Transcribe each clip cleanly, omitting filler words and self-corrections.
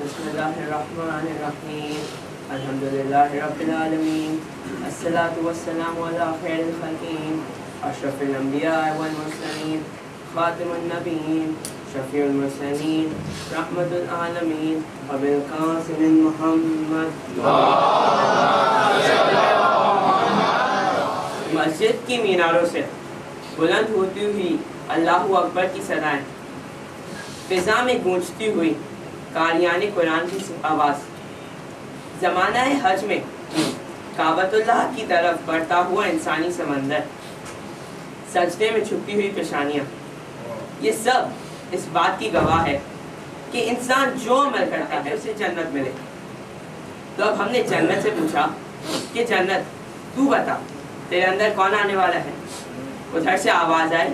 بسم اللہ الرحمن الرحیم الحمدللہ رب العالمین الصلاۃ والسلام علی خیر الخلق اشرف الانبیاء والمرسلین خاتم النبیین شفیع المرسلین رحمت العالمین ابو القاسم محمد۔ مسجد کی میناروں سے بلند ہوتی ہوئی اللہ اکبر کی صدائیں، فضا میں گونجتی ہوئی قاریان قرآن کی آواز، زمانہ حج میں کعبۃ اللہ کی طرف بڑھتا ہوا انسانی سمندر، سجدے میں چھپی ہوئی پیشانیاں، یہ سب اس بات کی گواہ ہے کہ انسان جو عمل کرتا ہے اسے جنت ملے۔ تو اب ہم نے جنت سے پوچھا کہ جنت تو بتا تیرے اندر کون آنے والا ہے؟ ادھر سے آواز آئی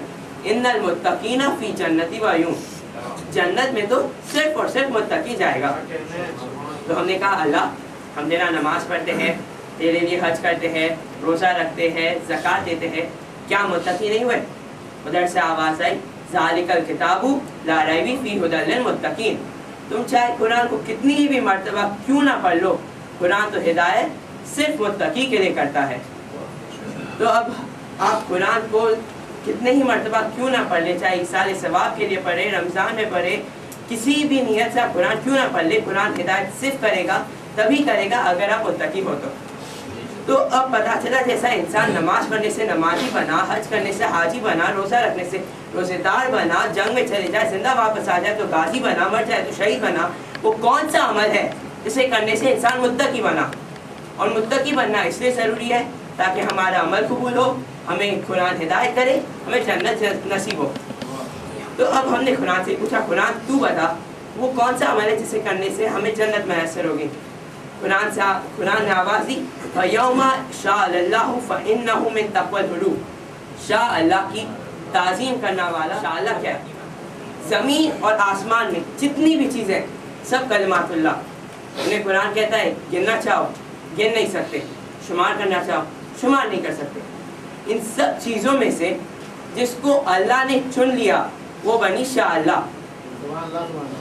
ان المتقین فی جنتی وعیون، جنت میں تو صرف اور صرف متقی جائے گا۔ تو ہم نے کہا اللہ ہم تیرا نماز پڑھتے ہیں، تیرے لیے حج کرتے ہیں، روزہ رکھتے ہیں، زکوٰۃ دیتے ہیں، کیا متقی نہیں ہوئے؟ ادھر سے آواز آئی ذالک الکتاب لا ریب فیہ ھدی للمتقین، تم چاہے قرآن کو کتنی بھی مرتبہ کیوں نہ پڑھ لو، قرآن تو ہدایت صرف متقی کے لیے کرتا ہے۔ تو اب آپ قرآن کو کتنے ہی مرتبہ کیوں نہ پڑھ لے، چاہے ایصال ثواب کے لیے پڑھے، رمضان میں پڑھے، کسی بھی نیت سے آپ قرآن کیوں نہ پڑھ لے، قرآن ہدایت صرف کرے گا، تبھی کرے گا اگر آپ متقی ہو تو اب پتہ چلا جیسا انسان نماز پڑھنے سے نمازی بنا، حج کرنے سے حاجی بنا، روزہ رکھنے سے روزے دار بنا، جنگ میں چلے جائے زندہ واپس آ جائے تو غازی بنا، مر جائے تو شہید بنا، وہ کون سا عمل ہے جسے کرنے سے انسان متقی بنا؟ اور متقی بننا اس لیے ضروری ہے تاکہ ہمارا عمل قبول ہو، ہمیں قرآن ہدایت کرے، ہمیں جنت نصیب ہو۔ تو اب ہم نے قرآن سے پوچھا قرآن تو بتا وہ کون سا عمل ہے جسے کرنے سے ہمیں جنت میسر ہوگی؟ قرآن نے آواز دی فَيَوْمَ شَاءَ اللَّهُ فَإِنَّهُ مِن تَقْوَى الْقُلُوبِ، شاء اللہ کی تعظیم کرنا والا شاء اللہ کیا ہے؟ زمین اور آسمان میں جتنی بھی چیزیں سب کلمات اللہ۔ انہیں قرآن کہتا ہے گننا چاہو گن نہیں سکتے، شمار کرنا چاہو شمار نہیں کر سکتے۔ ان سب چیزوں میں سے جس کو اللہ نے چن لیا وہ بنی شاء اللہ۔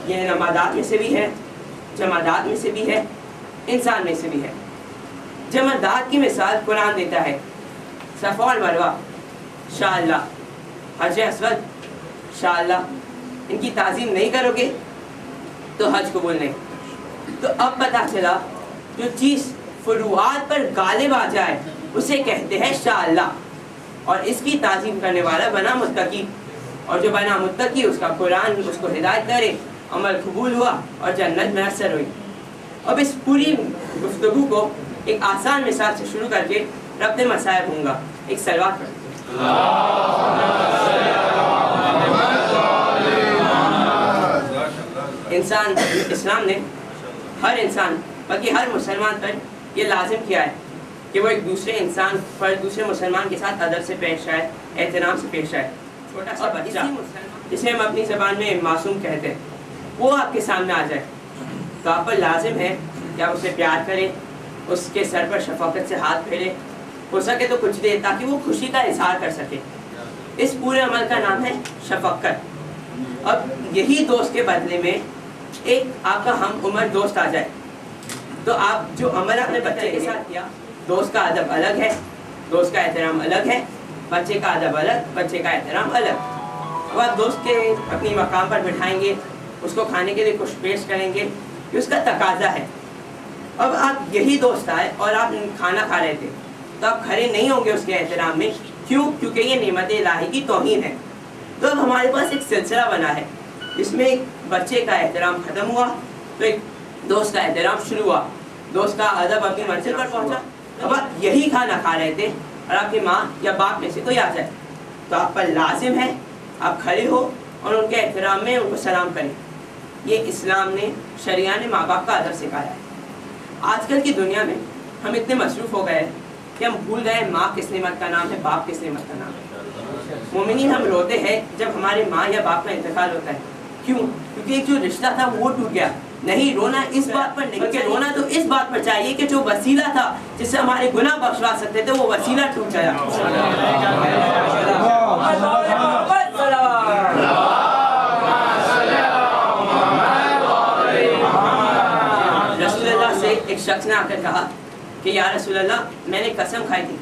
یہ نمادات میں سے بھی ہے، جمادات میں سے بھی ہے، انسان میں سے بھی ہے۔ جمادات کی مثال قرآن دیتا ہے صفا اور مروہ شاء اللہ، حج اسود شاء اللہ، ان کی تعظیم نہیں کرو گے تو حج قبول نہیں۔ تو اب پتہ چلا جو چیز فروعات پر غالب آ جائے اسے کہتے ہیں شاء اللہ، اور اس کی تعظیم کرنے والا بنا متقی، اور جو بنا متقی اس کا قرآن اس کو ہدایت کرے، عمل قبول ہوا اور جنت میسر ہوئی۔ اب اس پوری گفتگو کو ایک آسان مثال سے شروع کر کے ربط مسائل ہوں گا۔ ایک سلوات پڑھیں۔ انسان اسلام نے ہر انسان بلکہ ہر مسلمان پر یہ لازم کیا ہے کہ وہ ایک دوسرے انسان پر دوسرے مسلمان کے ساتھ ادب سے پیش آئے، احترام سے پیش آئے۔ چھوٹا سا بچہ جسے ہم اپنی زبان میں معصوم کہتے ہیں، وہ آپ کے سامنے آ جائے تو آپ پر لازم ہے کہ آپ اسے پیار کریں، اس کے سر پر شفقت سے ہاتھ پھیریں، ہو سکے تو کچھ دے تاکہ وہ خوشی کا اظہار کر سکے۔ اس پورے عمل کا نام ہے شفقت۔ اب یہی دوست کے بدلے میں ایک آپ کا ہم عمر دوست آ جائے تو آپ جو عمل اپنے بچے کے ساتھ کیا، دوست کا ادب الگ ہے، دوست کا احترام الگ ہے، بچے کا ادب الگ، بچے کا احترام الگ۔ اب آپ دوست کے اپنی مقام پر بٹھائیں گے، اس کو کھانے کے لیے کچھ پیش کریں گے، یہ اس کا تقاضا ہے۔ اب آپ یہی دوست آئے اور آپ کھانا کھا رہے تھے تو آپ کھڑے نہیں ہوں گے اس کے احترام میں، کیوں؟ کیونکہ یہ نعمت الہی کی توہین ہے۔ تو اب ہمارے پاس ایک سلسلہ بنا ہے جس میں ایک بچے کا احترام ختم ہوا تو ایک دوست کا احترام شروع ہوا، دوست کا ادب اپنی منزل پر پہنچا۔ اب آپ یہی کھانا کھا رہے تھے اور آپ کی ماں یا باپ میں سے کوئی آ جائے تو آپ پر لازم ہے آپ کھڑے ہو اور ان کے احترام میں ان کو سلام کریں۔ یہ اسلام نے، شریعہ نے ماں باپ کا ادب سکھایا ہے۔ آج کل کی دنیا میں ہم اتنے مصروف ہو گئے کہ ہم بھول گئے ماں کس نعمت کا نام ہے، باپ کس نعمت کا نام ہے۔ مومنین ہم روتے ہیں جب ہمارے ماں یا باپ کا انتقال ہوتا ہے، کیوں؟ کیونکہ ایک جو رشتہ تھا وہ ٹوٹ گیا۔ نہیں، رونا اس بات پر نہیں، بلکہ رونا تو اس بات پر چاہیے کہ جو وسیلہ تھا جس سے ہمارے گناہ بخشوا سکتے تھے وہ وسیلہ ٹوٹ گیا۔ ایک شخص نے آ کر کہا کہ یا رسول اللہ میں نے قسم کھائی تھی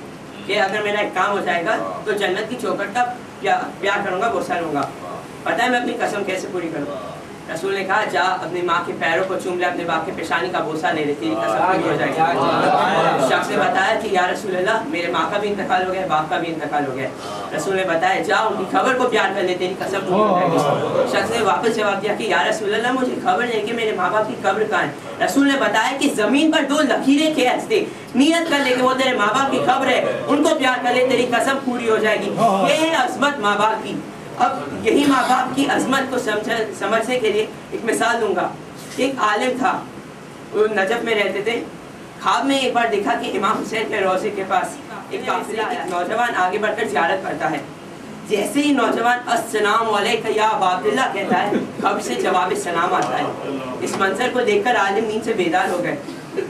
کہ اگر میرا ایک کام ہو جائے گا تو جنت کی چوکھٹ کا پیار کروں گا، بوسہ لوں گا، پتہ ہے میں اپنی قسم کیسے پوری کروں؟ رسول نے کہا جا اپنی ماں کے پیروں کو چوم لے، اپنے باپ کے پیشانی کا بوسہ لے لے، تیری قسم پوری ہو جائے گی۔ شخص نے بتایا کہ یا رسول اللہ میرے ماں کا بھی انتقال ہو گیا، باپ کا بھی انتقال ہو گیا۔ رسول نے بتایا جا ان کی خبر کو پیار کر لے، تیری قسم پوری ہو جائے گی۔ شخص نے واپس جواب دیا کہ یا رسول اللہ مجھے خبر نہیں کہ میرے ماں باپ کی قبر کہاں ہے۔ رسول نے بتایا کہ زمین پر 2 لکیریں کھینچ دے، نیت کر لے کہ وہ تیرے ماں باپ کی قبر ہے، ان کو پیار کر لے، تیری قسم پوری ہو جائے گی۔ یہ ہے عظمت ماں باپ کی۔ اب یہی ماں باپ کی عظمت کو سمجھنے کے لیے ایک مثال دوں گا۔ ایک عالم تھا، وہ نجف میں رہتے تھے۔ خواب میں ایک بار دیکھا کہ امام حسین کے روضے کے پاس ایک قافلہ ایک نوجوان آگے بڑھ کر زیارت کرتا ہے۔ جیسے ہی نوجوان السلام علیکم یا ابا عبداللہ کہتا ہے، قبر سے جواب سلام آتا ہے۔ اس منظر کو دیکھ کر عالم نیند سے بیدار ہو گئے۔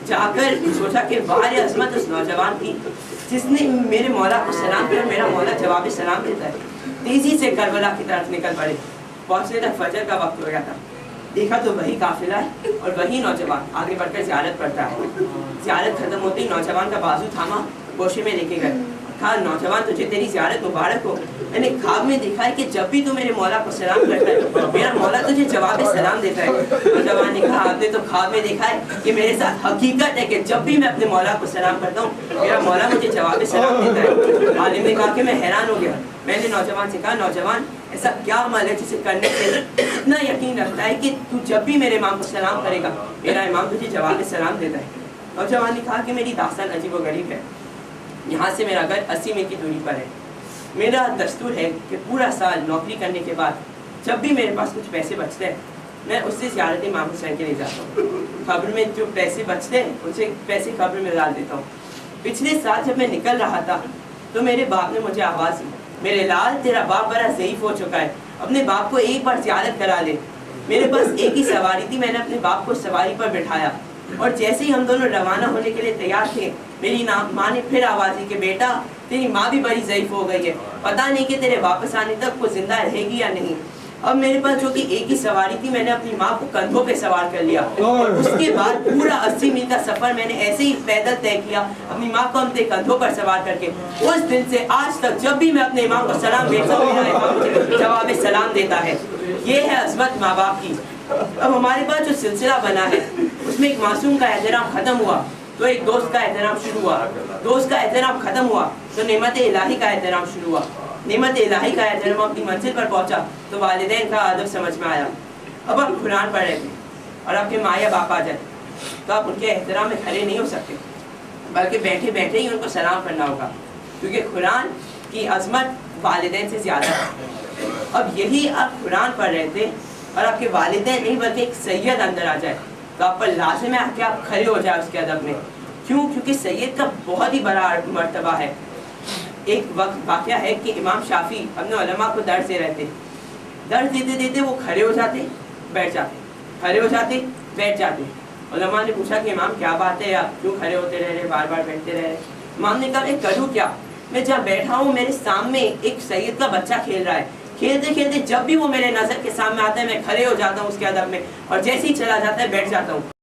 جا کر سوچا کہ واہ عظمت اس نوجوان کی جس نے میرے مولا کو سلام کیا، میرا مولا جواب سلام دیتا ہے۔ تیزی سے کربلا کی طرف نکل پڑے۔ پہنچنے تک فجر کا وقت ہو گیا تھا۔ دیکھا تو وہی قافلہ ہے اور وہی نوجوان آگے بڑھ کر زیارت کرتا ہے۔ زیارت ختم ہوتی ہی نوجوان کا بازو تھاما، گوشے میں لے کے گئے۔ کہا نوجوان تجھے تیری زیارت مبارک ہو، میں نے خواب میں دیکھا ہے کہ جب بھی تو میرے مولا کو سلام کرتا ہے میرا مولا تجھے جواب سلام دیتا ہے۔ نوجوان نے کہا آپ نے تو خواب میں دیکھا ہے کہ میرے ساتھ حقیقت ہے کہ جب بھی میں اپنے مولا کو سلام کرتا ہوں میرا مولا مجھے جواب سلام دیتا ہے۔ عالم نے کہا کہ میں حیران ہو گیا۔ میں نے نوجوان سے کہا نوجوان ایسا کیا عمل ہے جسے کرنے سے اتنا یقین رکھتا ہے کہ تو جب بھی میرے امام کو سلام کرے گا میرا امام تجھے جواب سلام دیتا ہے؟ نوجوان نے کہا کہ میری داستان عجیب و غریب ہے۔ یہاں سے میرا گھر 80 میل کی دوری پر ہے۔ میرا دستور ہے کہ پورا سال نوکری کرنے کے بعد جب بھی میرے پاس کچھ پیسے بچتے ہیں میں اس سے زیارت امام حسین کے لیے جاتا ہوں۔ قبر میں جو پیسے بچتے ہیں ان سے پیسے قبر میں ڈال دیتا ہوں۔ پچھلے سال جب میں نکل رہا تھا تو میرے باپ نے مجھے آواز دی، میرے لال تیرا باپ بڑا ضعیف ہو چکا ہے، اپنے باپ کو ایک بار زیارت کرا لے۔ میرے پاس ایک ہی سواری تھی، میں نے اپنے باپ کو سواری پر بٹھایا اور جیسے ہی ہم دونوں روانہ ہونے کے لیے تیار تھے میری ماں نے پھر آواز دی کہ بیٹا تیری ماں بھی بڑی ضعیف ہو گئی ہے، پتہ نہیں کہ تیرے واپس آنے تک وہ زندہ رہے گی یا نہیں۔ اب میرے پاس جو کہ ایک ہی سواری تھی میں نے اپنی ماں کو کندھوں پہ سوار کر لیا اور اس کے بعد پورا 80 میل کا سفر میں نے ایسے ہی پیدل طے کیا اپنی ماں کو اپنے کندھوں پر سوار کر کے۔ اس دن سے آج تک جب بھی میں اپنے امام کو سلام بھیجتا ہوں میرا امام مجھے جواب سلام دیتا ہے۔ یہ ہے عظمت ماں باپ کی۔ اب ہمارے پاس جو سلسلہ بنا ہے اس میں ایک معصوم کا احترام ختم ہوا تو ایک دوست کا احترام شروع ہوا، دوست کا احترام ختم ہوا تو نعمت الہی کا احترام شروع ہوا، نعمت الہی کا احترام اپنی منزل پر پہنچا تو والدین کا ادب سمجھ میں آیا۔ اب آپ قرآن پڑھ رہے تھے اور آپ کے ماں یا باپ آ جائے تو آپ ان کے احترام میں کھڑے نہیں ہو سکتے بلکہ بیٹھے بیٹھے ہی ان کو سلام کرنا ہوگا کیونکہ قرآن کی عظمت والدین سے زیادہ ہے۔ اب یہی آپ قرآن پڑھ رہے تھے اور آپ کے والدین نہیں بلکہ ایک سید اندر آ جائے تو آپ پر لازم ہے کہ آپ کھڑے ہو جائے اس کے ادب میں۔ کیوں؟ کیونکہ سید کا بہت ہی بڑا مرتبہ ہے۔ ایک وقت واقعہ ہے کہ امام شافعی اپنے علماء کو درس دے رہے تھے، درس دیتے دیتے وہ کھڑے ہو جاتے بیٹھ جاتے، کھڑے ہو جاتے بیٹھ جاتے۔ علماء نے پوچھا کہ امام کیا بات ہے، آپ کیوں کھڑے ہوتے رہ رہے بار بار بیٹھتے رہ رہے؟ امام نے کہا میں کروں کیا، میں جہاں بیٹھا ہوں میرے سامنے ایک سید کا بچہ کھیل رہا ہے، کھیلتے کھیلتے جب بھی وہ میرے نظر کے سامنے آتا ہے میں کھڑے ہو جاتا ہوں اس کے ادب میں اور جیسے ہی چلا جاتا ہے بیٹھ جاتا ہوں۔